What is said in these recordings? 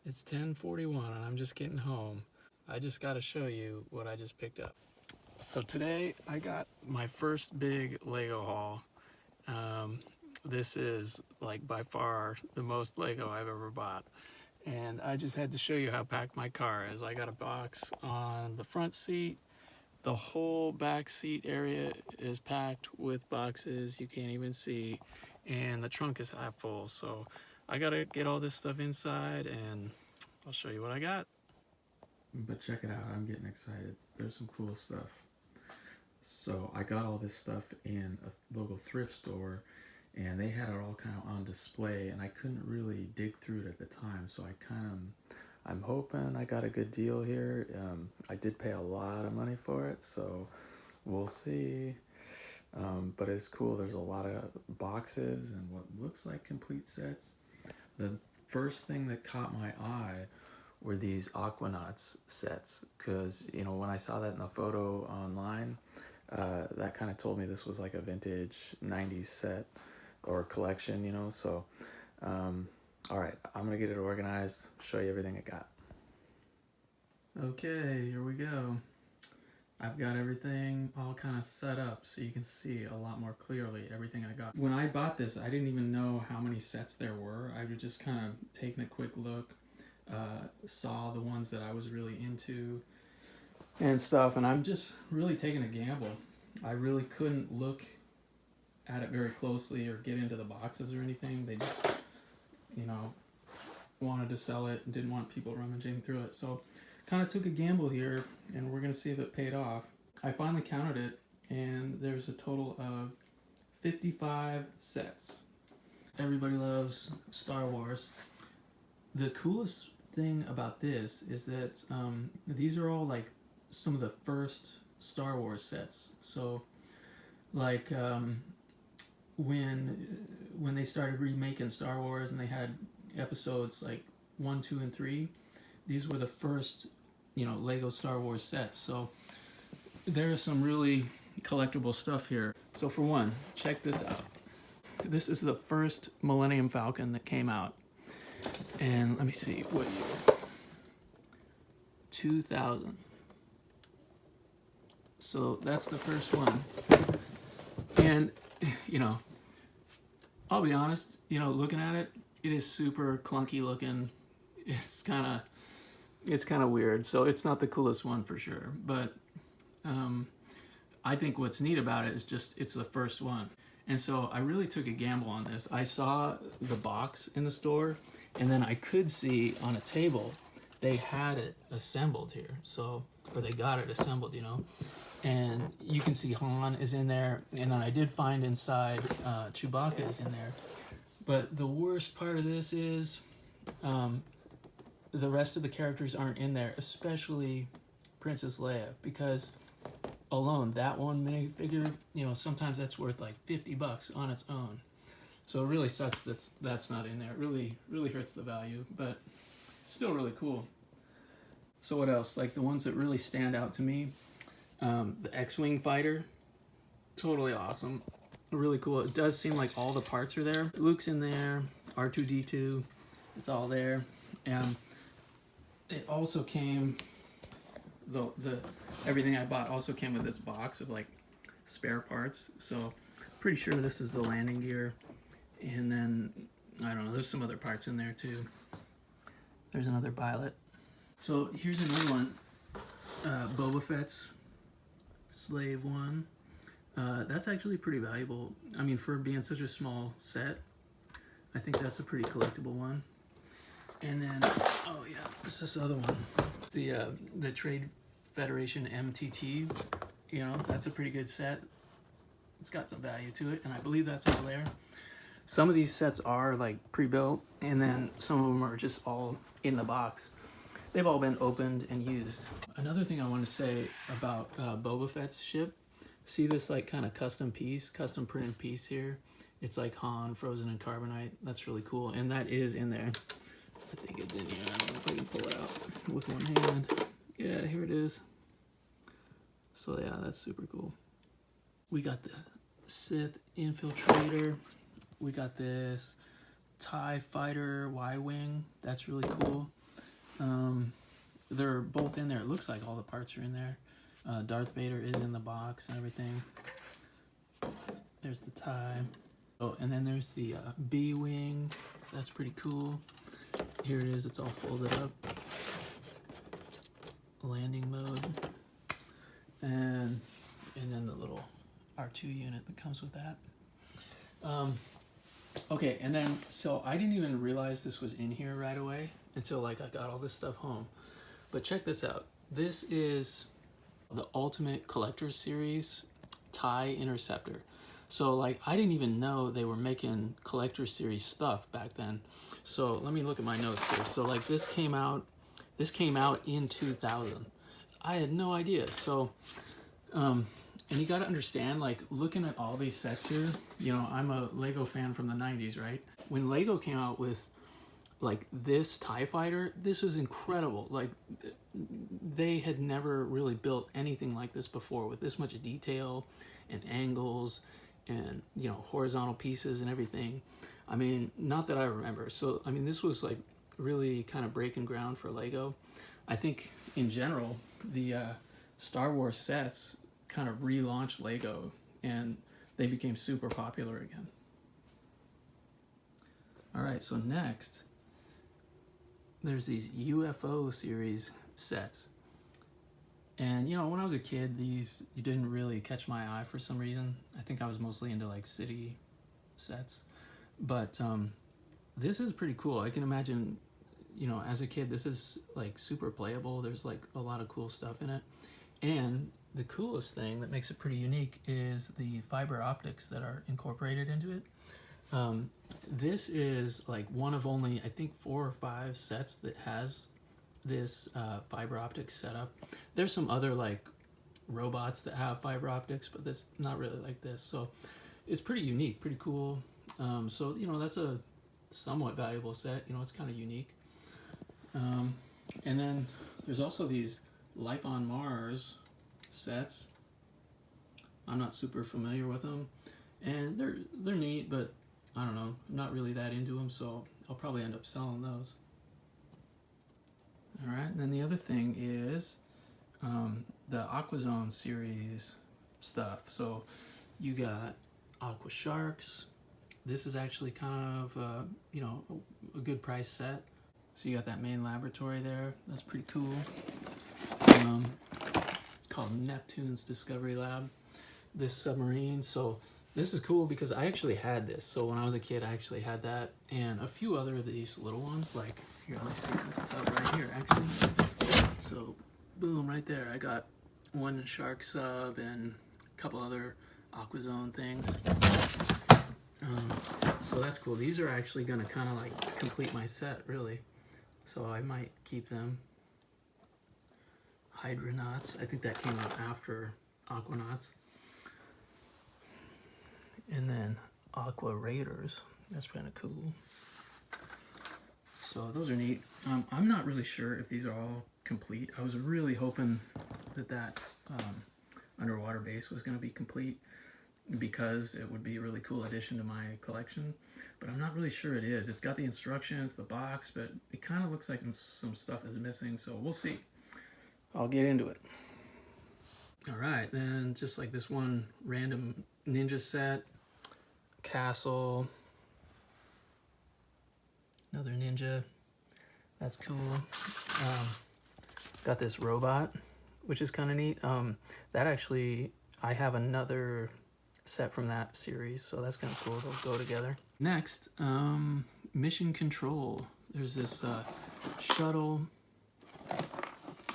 It's 10:41 and I'm just getting home. I just got to show you what I just picked up. So today I got my first big Lego haul. This is like by far the most Lego I've ever bought. And I just had to show you how packed my car is. I got a box on the front seat. The whole back seat area is packed with boxes you can't even see. And the trunk is half full. So I gotta get all this stuff inside and I'll show you what I got. But check it out, I'm getting excited. There's some cool stuff. So I got all this stuff in a local thrift store and they had it all kind of on display and I couldn't really dig through it at the time. So I'm hoping I got a good deal here. I did pay a lot of money for it, so we'll see. But it's cool. There's a lot of boxes and what looks like complete sets. The first thing that caught my eye were these Aquanauts sets, because when I saw that in the photo online, that kind of told me this was like a vintage 90s set or collection, so all right, I'm gonna get it organized, show you everything I got. Okay, here we go. I've got everything all kind of set up so you can see a lot more clearly everything I got. When I bought this, I didn't even know how many sets there were. I was just kind of taking a quick look, saw the ones that I was really into and stuff, and I'm just really taking a gamble. I really couldn't look at it very closely or get into the boxes or anything. They just, wanted to sell it and didn't want people rummaging through it. So kind of took a gamble here and we're going to see if it paid off. I finally counted it and there's a total of 55 sets. Everybody loves Star Wars. The coolest thing about this is that these are all like some of the first Star Wars sets. So like when they started remaking Star Wars and they had episodes like 1, 2, and 3, these were the first Lego Star Wars sets. So there's some really collectible stuff here. So for one, check this out. This is the first Millennium Falcon that came out, and let me see, what year? 2000. So that's the first one. And I'll be honest, looking at it, it is super clunky looking. It's kind of weird. So it's not the coolest one for sure. But I think what's neat about it is just it's the first one. And so I really took a gamble on this. I saw the box in the store, and then I could see on a table they had it assembled here. So, or they got it assembled, and you can see Han is in there, and then I did find inside Chewbacca is in there. But the worst part of this is the rest of the characters aren't in there, especially Princess Leia, because alone that one minifigure, sometimes that's worth like $50 on its own. So it really sucks that's not in there. It really hurts the value, but it's still really cool. So what else? Like the ones that really stand out to me, the X-Wing fighter, totally awesome. Really cool. It does seem like all the parts are there. Luke's in there, R2-D2, it's all there. And it also came, the everything I bought also came with this box of like spare parts. So pretty sure this is the landing gear. And then, I don't know, there's some other parts in there too. There's another pilot. So here's another one, Boba Fett's Slave One. That's actually pretty valuable. I mean, for being such a small set, I think that's a pretty collectible one. And then, oh yeah, there's this other one. The Trade Federation MTT, that's a pretty good set. It's got some value to it, and I believe that's all there. Some of these sets are like pre-built, and then some of them are just all in the box. They've all been opened and used. Another thing I want to say about Boba Fett's ship, see this like kind of custom printed piece here? It's like Han frozen in carbonite. That's really cool, and that is in there. I think it's in here. I don't know if I can pull it out with one hand. Yeah, here it is. So yeah, that's super cool. We got the Sith Infiltrator. We got this TIE Fighter Y-Wing. That's really cool. They're both in there. It looks like all the parts are in there. Darth Vader is in the box and everything. There's the tie. Oh, and then there's the B-wing. That's pretty cool. Here it is. It's all folded up. Landing mode. And then the little R2 unit that comes with that. Okay, and then, so I didn't even realize this was in here right away until like I got all this stuff home. But check this out. This is the Ultimate Collector's Series TIE Interceptor. So like I didn't even know they were making Collector's Series stuff back then. So let me look at my notes here. So like this came out in 2000. I had no idea. So and you got to understand, like looking at all these sets here, you know, I'm a Lego fan from the 90s, right? When Lego came out with like this TIE fighter, this was incredible. Like they had never really built anything like this before with this much detail and angles and, you know, horizontal pieces and everything. I mean, not that I remember. So, I mean, this was like really kind of breaking ground for Lego. I think in general, the Star Wars sets kind of relaunched Lego and they became super popular again. All right, so next, there's these UFO series sets. And you know, when I was a kid, these didn't really catch my eye for some reason. I think I was mostly into like city sets. But this is pretty cool. I can imagine, you know, as a kid, this is like super playable. There's like a lot of cool stuff in it. And the coolest thing that makes it pretty unique is the fiber optics that are incorporated into it. This is like one of only, I think, 4 or 5 sets that has this fiber optics setup. There's some other like robots that have fiber optics, but that's not really like this. So it's pretty unique, pretty cool. So, you know, that's a somewhat valuable set. You know, it's kind of unique. And then there's also these Life on Mars sets. I'm not super familiar with them, and they're neat, but I don't know, I'm not really that into them, so I'll probably end up selling those. All right, and then the other thing is the Aquazone series stuff. So you got Aqua Sharks. This is actually kind of you know, a good price set. So you got that main laboratory there. That's pretty cool. It's called Neptune's Discovery Lab. This submarine. So this is cool because I actually had this. So when I was a kid, I actually had that and a few other of these little ones. Like here, let me see this tub right here, actually. So boom, right there. I got one shark sub and a couple other Aquazone things. So that's cool. These are actually going to kind of like complete my set, really. So I might keep them. Hydronauts. I think that came out after Aquanauts. And then Aqua Raiders. That's kind of cool. So those are neat. I'm not really sure if these are all complete. I was really hoping that underwater base was going to be complete because it would be a really cool addition to my collection. But I'm not really sure it is. It's got the instructions, the box, but it kind of looks like some stuff is missing. So we'll see. I'll get into it. All right, then just like this one random ninja set, castle, another ninja, that's cool. Got this robot, which is kind of neat. That actually, I have another set from that series, so that's kind of cool. They'll go together. Next, mission control. There's this shuttle,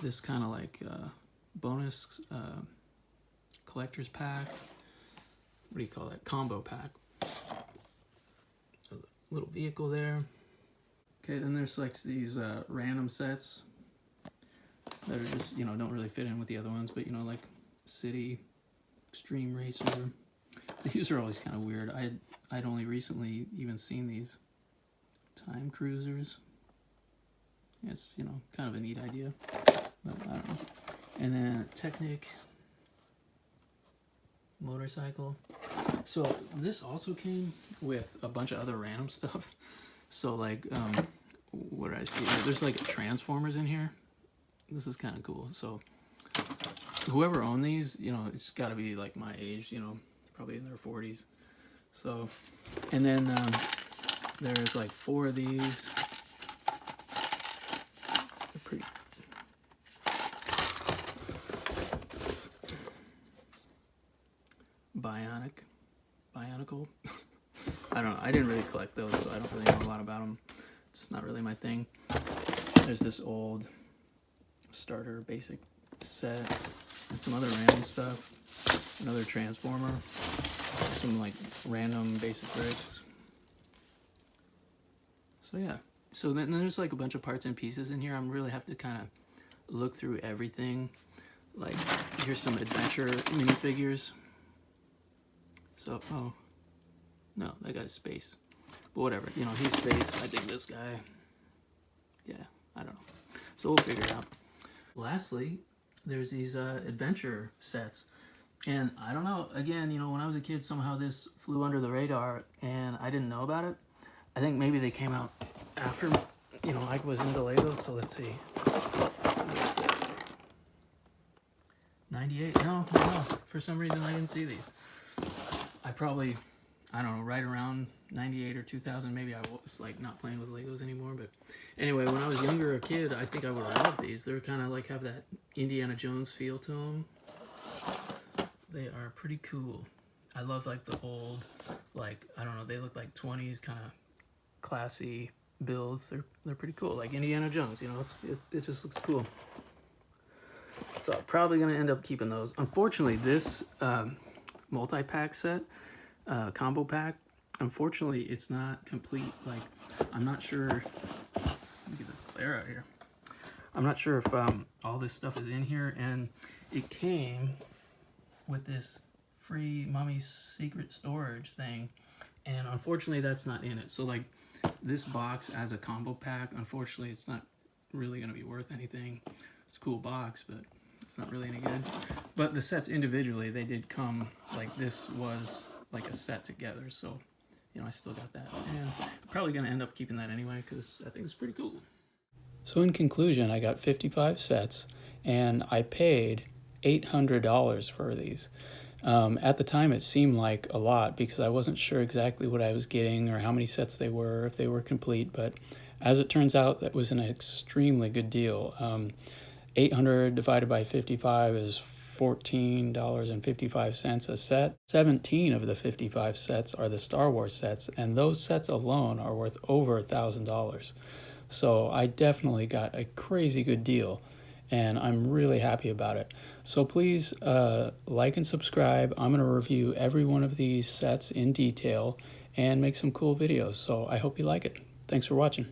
this kind of like bonus collector's pack. What do you call that? Combo pack. A little vehicle there. Okay, then there's like these random sets that are just, you know, don't really fit in with the other ones, but you know, like City, Extreme Racer. These are always kind of weird. I'd only recently even seen these. Time Cruisers. It's, you know, kind of a neat idea. But I don't know. And then Technic motorcycle. So this also came with a bunch of other random stuff. So like what did I see? There's like Transformers in here. This is kind of cool. So whoever owned these, you know, it's got to be like my age, you know, probably in their 40s. So, and then there's like 4 of these. They're pretty. Bionicle. I don't know. I didn't really collect those, so I don't really know a lot about them. It's just not really my thing. There's this old starter basic set and some other random stuff. Another Transformer. Some like random basic bricks. So yeah. So then there's like a bunch of parts and pieces in here. I'm really have to kind of look through everything. Like here's some adventure minifigures. So, oh, no, that guy's space. But whatever, you know, he's space. I think this guy, yeah, I don't know. So we'll figure it out. Lastly, there's these adventure sets. And I don't know, again, you know, when I was a kid, somehow this flew under the radar and I didn't know about it. I think maybe they came out after, you know, I was into Lego, so let's see. 98, no, for some reason I didn't see these. I probably, I don't know, right around 98 or 2000, maybe I was like not playing with Legos anymore, but anyway, when I was younger, a kid, I think I would have loved these. They're kind of like have that Indiana Jones feel to them. They are pretty cool. I love like the old, like, I don't know, they look like 20s kind of classy builds. They're pretty cool, like Indiana Jones, you know, it just looks cool. So I'm probably going to end up keeping those. Unfortunately, this multi-pack set, combo pack, unfortunately it's not complete. Like, I'm not sure, let me get this glare out here. I'm not sure if all this stuff is in here, and it came with this free Mummy's Secret Storage thing, and unfortunately that's not in it. So like this box as a combo pack, unfortunately it's not really going to be worth anything. It's a cool box, but it's not really any good. But the sets individually, they did come, like this was like a set together, so you know, I still got that, and I'm probably going to end up keeping that anyway because I think it's pretty cool. So in conclusion, I got 55 sets and I paid $800 for these. At the time it seemed like a lot because I wasn't sure exactly what I was getting or how many sets they were, if they were complete, but as it turns out, that was an extremely good deal. 800 divided by 55 is $14.55 a set. 17 of the 55 sets are the Star Wars sets, and those sets alone are worth over $1,000. So I definitely got a crazy good deal, and I'm really happy about it. So please like and subscribe. I'm going to review every one of these sets in detail and make some cool videos. So I hope you like it. Thanks for watching.